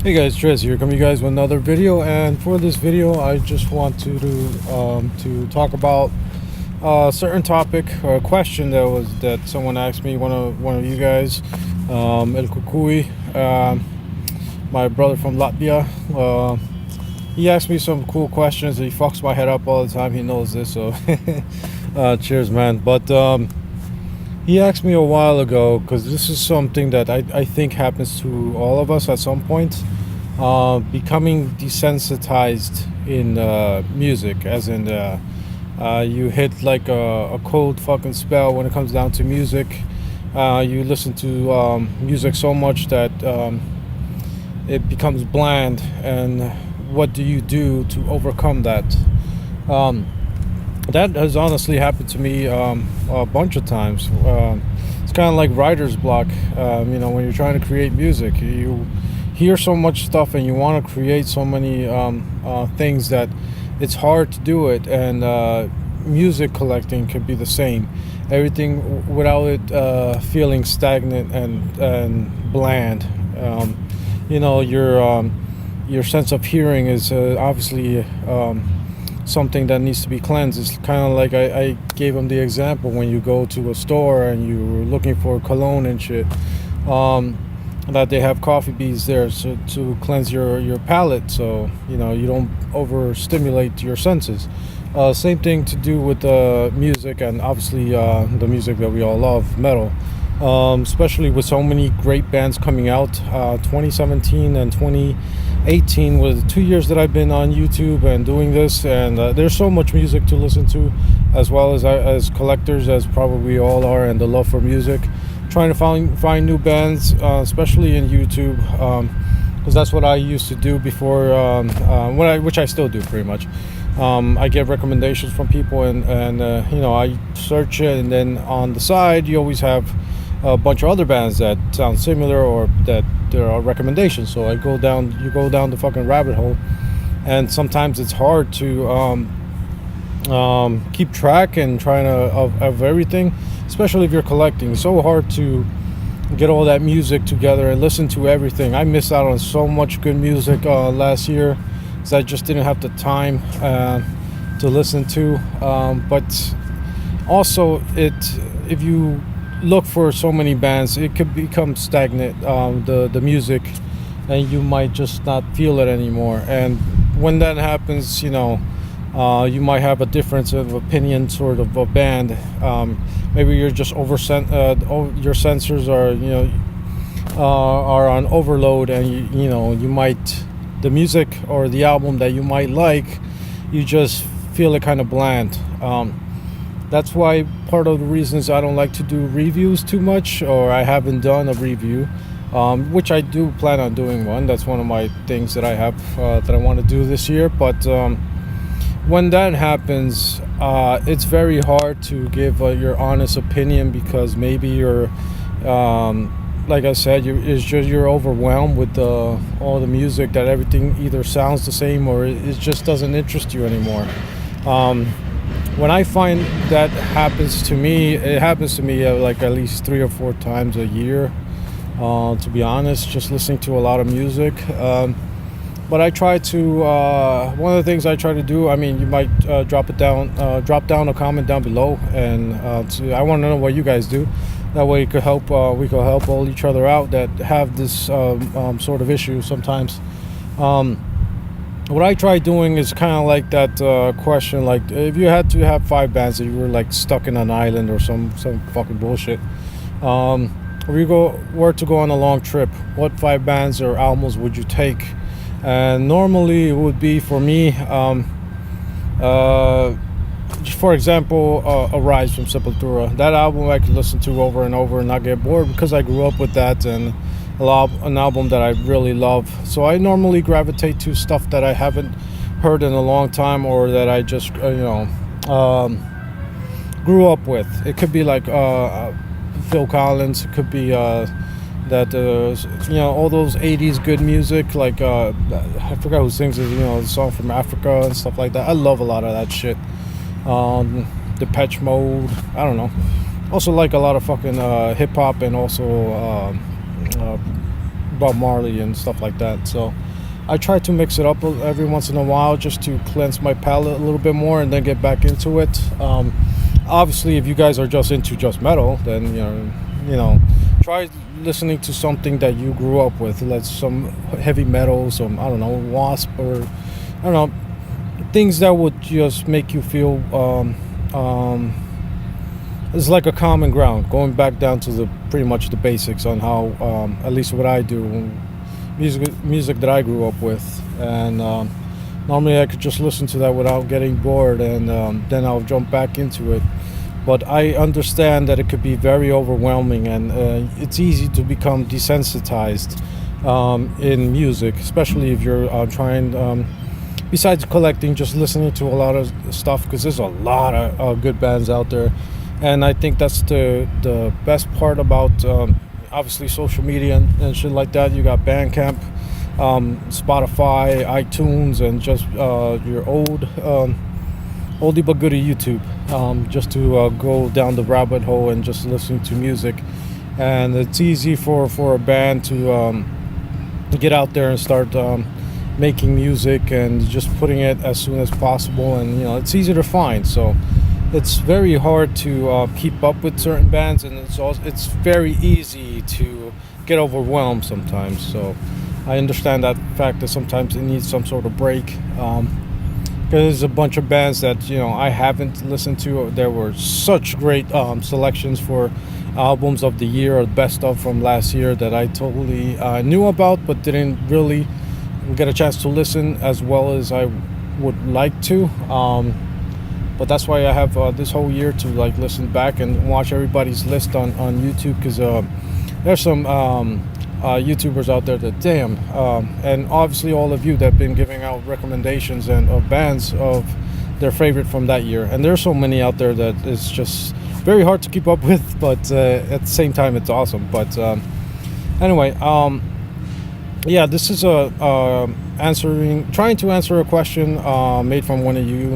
Hey guys, Cheers here. Come you guys with another video, and for this video, I just want to talk about a certain topic or a question that someone asked me. One of you guys, El Cucuy, my brother from Latvia. He asked me some cool questions. He fucks my head up all the time. He knows this, so cheers, man. But he asked me a while ago, because this is something that I think happens to all of us at some point, becoming desensitized in music, as in you hit like a cold fucking spell when it comes down to music. You listen to music so much that it becomes bland, and what do you do to overcome that? That has honestly happened to me a bunch of times. It's kind of like writer's block. When you're trying to create music, you hear so much stuff and you want to create so many things that it's hard to do it. And music collecting can be the same. Everything without it feeling stagnant and bland. Your sense of hearing is obviously something that needs to be cleansed. It's kind of like I gave him the example when you go to a store and you're looking for cologne and shit, that they have coffee bees there to cleanse your palate, so you don't overstimulate your senses. Same thing to do with music, and obviously the music that we all love, metal. Especially with so many great bands coming out. 2017 and 2018 was 2 years that I've been on YouTube and doing this, and there's so much music to listen to, as well as collectors, as probably all are, and the love for music. Trying to find new bands, especially in YouTube, because that's what I used to do before, which I still do pretty much. I get recommendations from people, and I search it, and then on the side you always have a bunch of other bands that sound similar, or that there are recommendations. So you go down the fucking rabbit hole, and sometimes it's hard to keep track and trying to of everything, especially if you're collecting. It's so hard to get all that music together and listen to everything. I missed out on so much good music last year, because I just didn't have the time to listen to. But also, if you look for so many bands, it could become stagnant, the music, and you might just not feel it anymore. And when that happens, you might have a difference of opinion sort of a band. Maybe you're just your sensors are on overload, and you might, the music or the album that you might like, you just feel it kind of bland. That's why part of the reasons I don't like to do reviews too much, or I haven't done a review, which I do plan on doing one. That's one of my things that I have that I want to do this year. But when that happens, it's very hard to give your honest opinion, because maybe you're, like I said, you're overwhelmed with all the music, that everything either sounds the same or it just doesn't interest you anymore. When I find that happens to me, it happens to me like at least 3 or 4 times a year, to be honest, just listening to a lot of music. But I try to, one of the things I try to do, you might drop down a comment down below, and I want to know what you guys do. That way we could help all each other out that have this sort of issue sometimes. What I try doing is kind of like that question, like if you had to have 5 bands that you were like stuck in an island or some fucking bullshit, or were to go on a long trip, what 5 bands or albums would you take? And normally it would be, for me, for example, Arise from Sepultura. That album I could listen to over and over and not get bored, because I grew up with that, and an album that I really love. So I normally gravitate to stuff that I haven't heard in a long time, or that I just grew up with. It could be like Phil Collins. It could be all those 80s good music, like I forgot who sings it, the song from Africa and stuff like that. I love a lot of that shit. Depeche Mode, I don't know. Also like a lot of fucking hip hop, and also Bob Marley and stuff like that. So I try to mix it up every once in a while just to cleanse my palate a little bit more and then get back into it. Obviously, if you guys are just into just metal, then try listening to something that you grew up with, like some heavy metal, some, I don't know, Wasp, or I don't know, things that would just make you feel it's like a common ground, going back down to the pretty much the basics on how at least what I do, music that I grew up with. And normally I could just listen to that without getting bored, and then I'll jump back into it. But I understand that it could be very overwhelming, and it's easy to become desensitized in music, especially if you're trying, besides collecting, just listening to a lot of stuff, because there's a lot of good bands out there. And I think that's the best part about obviously social media and shit like that. You got Bandcamp, Spotify, iTunes, and just your oldie but goodie YouTube, just to go down the rabbit hole and just listen to music. And it's easy for a band to get out there and start making music and just putting it as soon as possible. And it's easy to find, so it's very hard to keep up with certain bands, and it's very easy to get overwhelmed sometimes. So I understand that fact that sometimes it needs some sort of break. There's a bunch of bands that I haven't listened to. There were such great selections for albums of the year or best of from last year that I totally knew about, but didn't really get a chance to listen as well as I would like to. But that's why I have this whole year to listen back and watch everybody's list on YouTube, because there's some YouTubers out there that and obviously all of you that have been giving out recommendations and of bands of their favorite from that year, and there's so many out there that it's just very hard to keep up with, but at the same time it's awesome. But anyway, this is trying to answer a question made from one of you,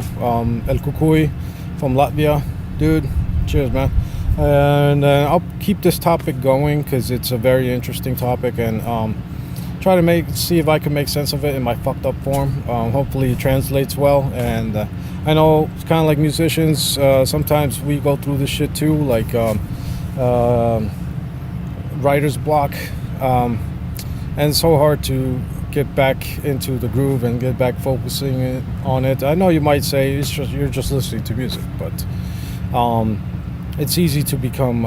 El Cucuy from Latvia. Dude, cheers, man. And I'll keep this topic going because it's a very interesting topic, and try to see if I can make sense of it in my fucked up form. Hopefully it translates well. And I know it's kind of like musicians, sometimes we go through this shit too, like writer's block, and it's so hard to get back into the groove and get back focusing on it. I know you might say you're just listening to music, but it's easy to become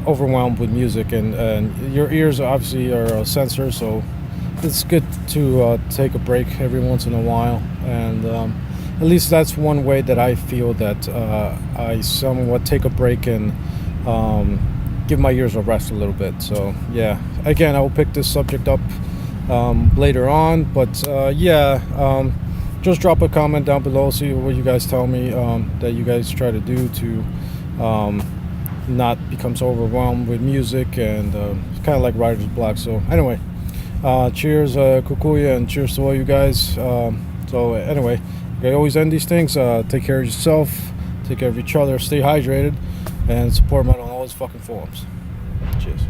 overwhelmed with music, and your ears obviously are a sensor, so it's good to take a break every once in a while. And at least that's one way that I feel that I somewhat take a break and give my ears a rest a little bit. So yeah, again, I will pick this subject up later on, but just drop a comment down below, see what you guys tell me that you guys try to do to not become so overwhelmed with music, and it's kind of like writer's block. So anyway, cheers Cucuy, and cheers to all you guys. So anyway, I always end these things. Take care of yourself, take care of each other, stay hydrated, and support metal on all its fucking forms. Cheers.